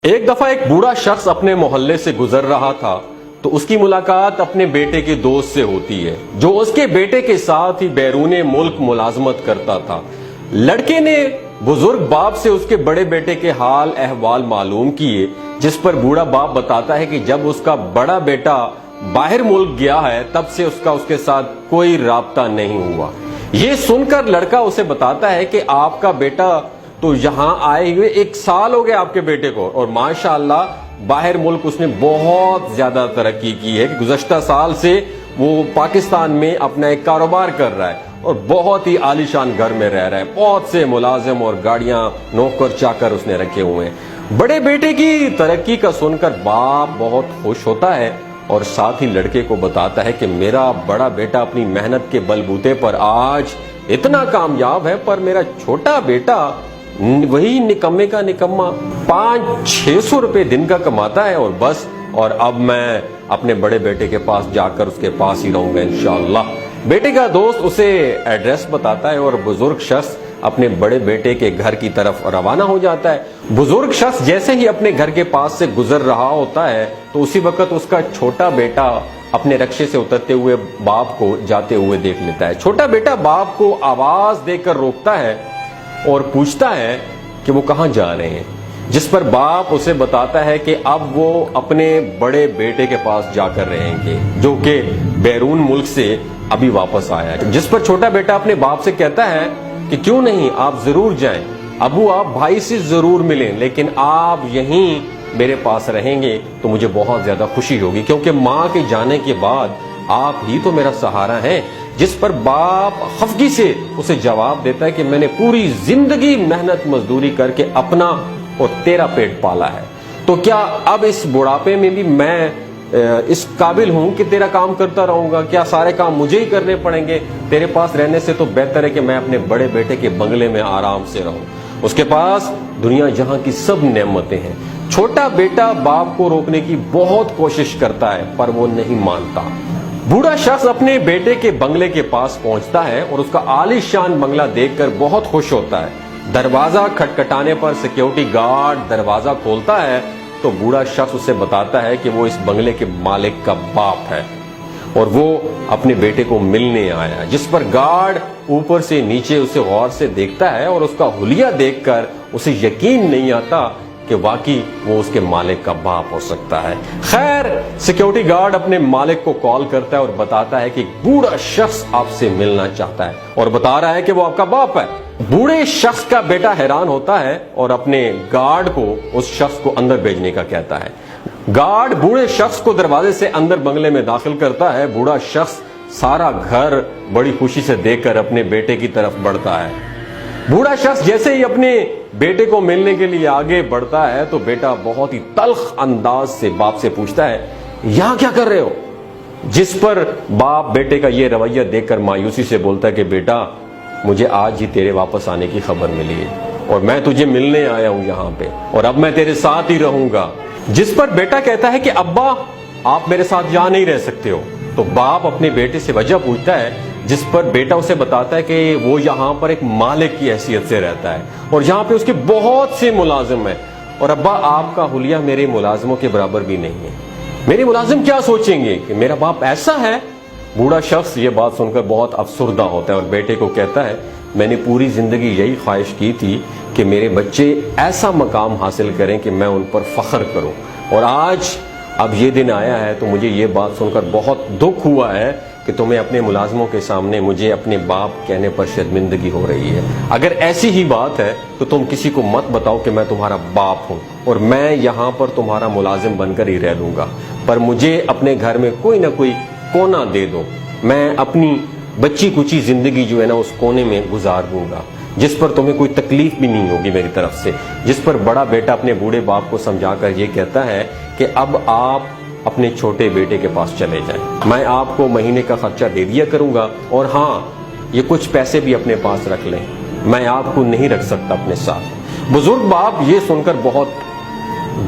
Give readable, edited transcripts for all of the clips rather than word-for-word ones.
ایک دفعہ ایک بوڑھا شخص اپنے محلے سے گزر رہا تھا تو اس کی ملاقات اپنے بیٹے کے دوست سے ہوتی ہے جو اس کے بیٹے کے ساتھ ہی بیرون ملک ملازمت کرتا تھا۔ لڑکے نے بزرگ باپ سے اس کے بڑے بیٹے کے حال احوال معلوم کیے، جس پر بوڑھا باپ بتاتا ہے کہ جب اس کا بڑا بیٹا باہر ملک گیا ہے تب سے اس کے ساتھ کوئی رابطہ نہیں ہوا۔ یہ سن کر لڑکا اسے بتاتا ہے کہ آپ کا بیٹا تو یہاں آئے ہوئے 1 سال ہو گیا آپ کے بیٹے کو، اور ماشاءاللہ باہر ملک اس نے بہت زیادہ ترقی کی ہے کہ گزشتہ سال سے وہ پاکستان میں اپنا ایک کاروبار کر رہا ہے اور بہت ہی عالیشان گھر میں رہ رہا ہے، بہت سے ملازم اور گاڑیاں نوکر چاکر اس نے رکھے ہوئے ہیں۔ بڑے بیٹے کی ترقی کا سن کر باپ بہت خوش ہوتا ہے اور ساتھ ہی لڑکے کو بتاتا ہے کہ میرا بڑا بیٹا اپنی محنت کے بلبوتے پر آج اتنا کامیاب ہے، پر میرا چھوٹا بیٹا وہی نکمے کا نکما 500-600 روپے دن کا کماتا ہے اور بس، اور اب میں اپنے بڑے بیٹے کے پاس جا کر اس کے پاس ہی رہوں گا انشاءاللہ۔ بیٹے کا دوست اسے ایڈریس بتاتا ہے اور بزرگ شخص اپنے بڑے بیٹے کے گھر کی طرف روانہ ہو جاتا ہے۔ بزرگ شخص جیسے ہی اپنے گھر کے پاس سے گزر رہا ہوتا ہے تو اسی وقت اس کا چھوٹا بیٹا اپنے رکشے سے اترتے ہوئے باپ کو جاتے ہوئے دیکھ لیتا ہے۔ چھوٹا بیٹا باپ کو آواز دے کر روکتا ہے اور پوچھتا ہے کہ وہ کہاں جا رہے ہیں، جس پر باپ اسے بتاتا ہے کہ اب وہ اپنے بڑے بیٹے کے پاس جا کر رہیں گے جو کہ بیرون ملک سے ابھی واپس آیا ہے، جس پر چھوٹا بیٹا اپنے باپ سے کہتا ہے کہ کیوں نہیں، آپ ضرور جائیں ابو، آپ بھائی سے ضرور ملیں، لیکن آپ یہیں میرے پاس رہیں گے تو مجھے بہت زیادہ خوشی ہوگی کیونکہ ماں کے جانے کے بعد آپ ہی تو میرا سہارا ہیں۔ جس پر باپ خفگی سے اسے جواب دیتا ہے کہ میں نے پوری زندگی محنت مزدوری کر کے اپنا اور تیرا پیٹ پالا ہے، تو کیا اب اس بڑھاپے میں بھی میں اس قابل ہوں کہ تیرا کام کرتا رہوں گا؟ کیا سارے کام مجھے ہی کرنے پڑیں گے؟ تیرے پاس رہنے سے تو بہتر ہے کہ میں اپنے بڑے بیٹے کے بنگلے میں آرام سے رہوں، اس کے پاس دنیا جہاں کی سب نعمتیں ہیں۔ چھوٹا بیٹا باپ کو روکنے کی بہت کوشش کرتا ہے پر وہ نہیں مانتا۔ بوڑھا شخص اپنے بیٹے کے بنگلے کے پاس پہنچتا ہے اور اس کا عالی شان بنگلہ دیکھ کر بہت خوش ہوتا ہے۔ دروازہ کھٹکھٹانے پر سیکیورٹی گارڈ دروازہ کھولتا ہے تو بوڑھا شخص اسے بتاتا ہے کہ وہ اس بنگلے کے مالک کا باپ ہے اور وہ اپنے بیٹے کو ملنے آیا، جس پر گارڈ اوپر سے نیچے اسے غور سے دیکھتا ہے اور اس کا حلیہ دیکھ کر اسے یقین نہیں آتا کہ واقعی وہ اس کے مالک کا باپ ہو سکتا ہے۔ خیر، سیکیورٹی گارڈ اپنے مالک کو کال کرتا ہے اور بتاتا ہے کہ بوڑھا شخص آپ سے ملنا چاہتا ہے اور بتا رہا ہے کہ وہ آپ کا باپ ہے۔ بوڑھے شخص کا بیٹا حیران ہوتا ہے اور اپنے گارڈ کو اس شخص کو اندر بھیجنے کا کہتا ہے۔ گارڈ بوڑھے شخص کو دروازے سے اندر بنگلے میں داخل کرتا ہے۔ بوڑھا شخص سارا گھر بڑی خوشی سے دیکھ کر اپنے بیٹے کی طرف بڑھتا ہے۔ بوڑھا شخص جیسے ہی اپنے بیٹے کو ملنے کے لیے آگے بڑھتا ہے تو بیٹا بہت ہی تلخ انداز سے باپ سے پوچھتا ہے یہاں کیا کر رہے ہو؟ جس پر باپ بیٹے کا یہ رویہ دیکھ کر مایوسی سے بولتا ہے کہ بیٹا، مجھے آج ہی تیرے واپس آنے کی خبر ملی ہے اور میں تجھے ملنے آیا ہوں یہاں پہ اور اب میں تیرے ساتھ ہی رہوں گا۔ جس پر بیٹا کہتا ہے کہ ابا، آپ میرے ساتھ یہاں نہیں رہ سکتے ہو۔ تو باپ اپنے بیٹے سے وجہ پوچھتا ہے، جس پر بیٹا اسے بتاتا ہے کہ وہ یہاں پر ایک مالک کی حیثیت سے رہتا ہے اور یہاں پہ اس کے بہت سے ملازم ہیں، اور ابا آپ کا حلیہ میرے ملازموں کے برابر بھی نہیں ہے۔ میرے ملازم کیا سوچیں گے کہ میرا باپ ایسا ہے؟ بوڑھا شخص یہ بات سن کر بہت افسردہ ہوتا ہے اور بیٹے کو کہتا ہے میں نے پوری زندگی یہی خواہش کی تھی کہ میرے بچے ایسا مقام حاصل کریں کہ میں ان پر فخر کروں، اور آج اب یہ دن آیا ہے تو مجھے یہ بات سن کر بہت دکھ ہوا ہے کہ تمہیں اپنے ملازموں کے سامنے مجھے اپنے باپ کہنے پر شرمندگی ہو رہی ہے۔ اگر ایسی ہی بات ہے تو تم کسی کو مت بتاؤ کہ میں تمہارا باپ ہوں اور میں یہاں پر تمہارا ملازم بن کر ہی رہ لوں گا، پر مجھے اپنے گھر میں کوئی نہ کوئی کونا دے دو، میں اپنی بچی کچی زندگی جو ہے نا اس کونے میں گزار دوں گا، جس پر تمہیں کوئی تکلیف بھی نہیں ہوگی میری طرف سے۔ جس پر بڑا بیٹا اپنے بوڑھے باپ کو سمجھا کر یہ کہتا ہے کہ اب آپ اپنے چھوٹے بیٹے کے پاس چلے جائیں، میں آپ کو مہینے کا خرچہ دے دیا کروں گا، اور ہاں، یہ کچھ پیسے بھی اپنے پاس رکھ لیں، میں آپ کو نہیں رکھ سکتا اپنے ساتھ۔ بزرگ باپ یہ سن کر بہت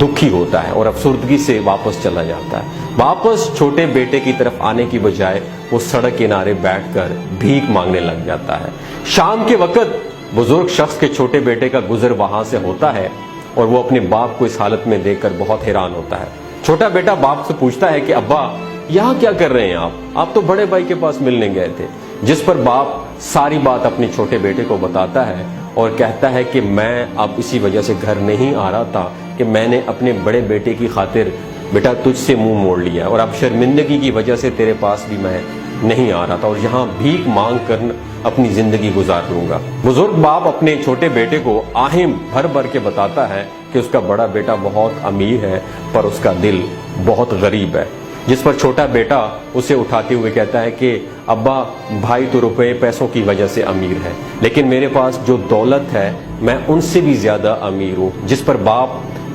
دکھی ہوتا ہے اور افسردگی سے واپس چلا جاتا ہے۔ واپس چھوٹے بیٹے کی طرف آنے کی بجائے وہ سڑک کنارے بیٹھ کر بھیک مانگنے لگ جاتا ہے۔ شام کے وقت بزرگ شخص کے چھوٹے بیٹے کا گزر وہاں سے ہوتا ہے اور وہ اپنے باپ کو اس حالت میں دیکھ کر بہت حیران ہوتا ہے۔ چھوٹا بیٹا باپ سے پوچھتا ہے کہ ابا یہاں کیا کر رہے ہیں آپ تو بڑے بھائی کے پاس ملنے گئے تھے، جس پر باپ ساری بات اپنے چھوٹے بیٹے کو بتاتا ہے اور کہتا ہے کہ میں اب اسی وجہ سے گھر نہیں آ رہا تھا کہ میں نے اپنے بڑے بیٹے کی خاطر بیٹا تجھ سے منہ موڑ لیا اور اب شرمندگی کی وجہ سے تیرے پاس بھی میں نہیں آ رہا تھا اور یہاں بھیک مانگ کر اپنی زندگی گزار لوں گا۔ بزرگ باپ اپنے چھوٹے بیٹے کو آہم بھر بھر کے بتاتا ہے کہ اس کا بڑا بیٹا بہت امیر ہے پر اس کا دل بہت غریب ہے، جس پر چھوٹا بیٹا اسے اٹھاتے ہوئے کہتا ہے کہ ابا بھائی تو روپے پیسوں کی وجہ سے امیر ہے، لیکن میرے پاس جو دولت ہے میں ان سے بھی زیادہ امیر ہوں۔ جس پر باپ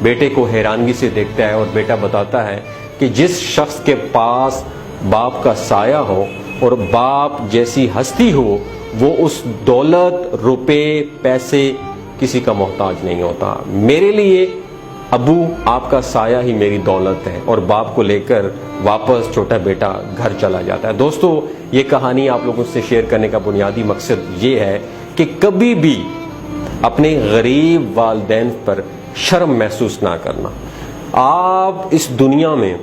بیٹے کو حیرانگی سے دیکھتا ہے اور بیٹا بتاتا ہے کہ جس شخص کے پاس باپ کا سایہ ہو اور باپ جیسی ہستی ہو وہ اس دولت روپے پیسے کسی کا محتاج نہیں ہوتا۔ میرے لیے ابو آپ کا سایہ ہی میری دولت ہے، اور باپ کو لے کر واپس چھوٹا بیٹا گھر چلا جاتا ہے۔ دوستو یہ کہانی آپ لوگوں سے شیئر کرنے کا بنیادی مقصد یہ ہے کہ کبھی بھی اپنے غریب والدین پر شرم محسوس نہ کرنا۔ آپ اس دنیا میں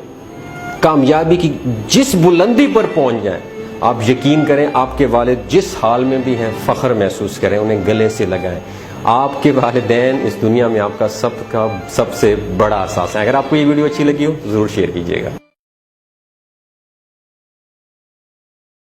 کامیابی کی جس بلندی پر پہنچ جائیں آپ یقین کریں آپ کے والد جس حال میں بھی ہیں فخر محسوس کریں، انہیں گلے سے لگائیں۔ آپ کے والدین اس دنیا میں آپ کا سب سے بڑا اثاثہ ہے۔ اگر آپ کو یہ ویڈیو اچھی لگی ہو ضرور شیئر کیجیے گا۔